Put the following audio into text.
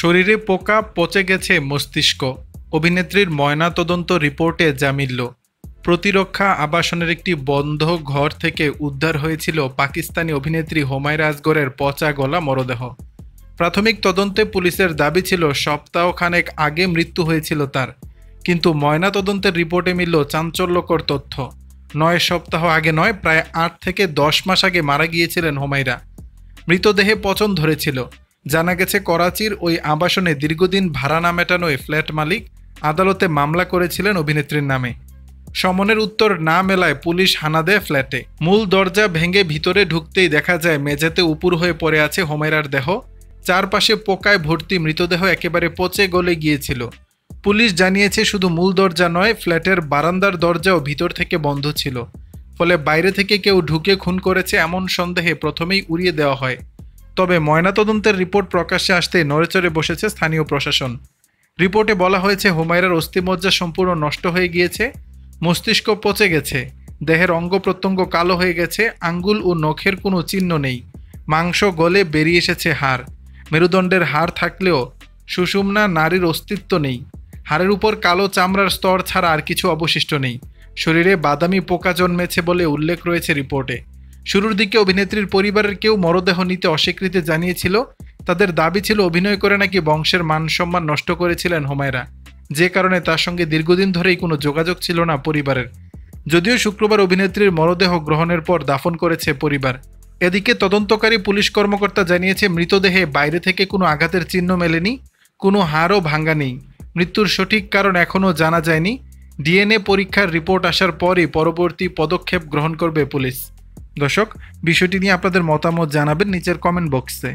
শরীরে পোকা, পচে গেছে মস্তিষ্ক। অভিনেত্রীর ময়নাতদন্ত রিপোর্টে যা মিলল। প্রতিরক্ষা আবাসনের একটি বন্ধ ঘর থেকে উদ্ধার হয়েছিল পাকিস্তানি অভিনেত্রী হুমায়রা আসগরের পচা গলা মরদেহ। প্রাথমিক তদন্তে পুলিশের দাবি ছিল সপ্তাহখানেক আগে মৃত্যু হয়েছিল তার, কিন্তু ময়নাতদন্তের রিপোর্টে মিলল চাঞ্চল্যকর তথ্য। 9 সপ্তাহ আগে নয়, প্রায় 8 থেকে 10 মাস আগে মারা গিয়েছিলেন হুমায়রা। মৃতদেহে পচন ধরেছিল। জানা গেছে করাচির ওই আবাসনে দীর্ঘদিন ভাড়া না মেটানোয় ফ্ল্যাট মালিক আদালতে মামলা করেছিলেন অভিনেত্রীর নামে। সমনের উত্তর না মেলায় পুলিশ হানা দেয় ফ্ল্যাটে। মূল দরজা ভেঙে ভিতরে ঢুকতেই দেখা যায় মেঝেতে উপুর হয়ে পড়ে আছে হুমায়রার দেহ। চারপাশে পোকায় ভর্তি, মৃতদেহ একেবারে পচে গলে গিয়েছিল। পুলিশ জানিয়েছে শুধু মূল দরজা নয়, ফ্ল্যাটের বারান্দার দরজাও ভিতর থেকে বন্ধ ছিল। ফলে বাইরে থেকে কেউ ঢুকে খুন করেছে এমন সন্দেহে প্রথমেই উড়িয়ে দেওয়া হয়। তবে ময়নাতদন্তের রিপোর্ট প্রকাশ্যে আসতে নড়েচড়ে বসেছে স্থানীয় প্রশাসন। রিপোর্টে বলা হয়েছে হুমায়রার অস্থিমজ্জা সম্পূর্ণ নষ্ট হয়ে গিয়েছে, মস্তিষ্ক পচে গেছে, দেহের অঙ্গ প্রত্যঙ্গ কালো হয়ে গেছে, আঙ্গুল ও নখের কোনো চিহ্ন নেই, মাংস গলে বেরিয়ে এসেছে হাড়। মেরুদণ্ডের হাড় থাকলেও সুষুম্না নাড়ির অস্তিত্ব নেই। হাড়ের উপর কালো চামড়ার স্তর ছাড়া আর কিছু অবশিষ্ট নেই। শরীরে বাদামি পোকা জন্মেছে বলে উল্লেখ রয়েছে রিপোর্টে। শুরুর দিকে অভিনেত্রীর পরিবারের কেউ মরদেহ নিতে অস্বীকৃতি জানিয়েছিল। তাদের দাবি ছিল অভিনয় করে নাকি বংশের মান সম্মান নষ্ট করেছিলেন হুমায়রা, যে কারণে তার সঙ্গে দীর্ঘদিন ধরেই কোনো যোগাযোগ ছিল না পরিবারের। যদিও শুক্রবার অভিনেত্রীর মরদেহ গ্রহণের পর দাফন করেছে পরিবার। এদিকে তদন্তকারী পুলিশ কর্মকর্তা জানিয়েছে মৃতদেহে বাইরে থেকে কোনো আঘাতের চিহ্ন মেলেনি, কোনো হাড়ও ভাঙা নেই। মৃত্যুর সঠিক কারণ এখনও জানা যায়নি। ডিএনএ পরীক্ষার রিপোর্ট আসার পরই পরবর্তী পদক্ষেপ গ্রহণ করবে পুলিশ। দর্শক, বিষয়টি নিয়ে আপনাদের মতামত জানাবেন নিচের কমেন্ট বক্সে।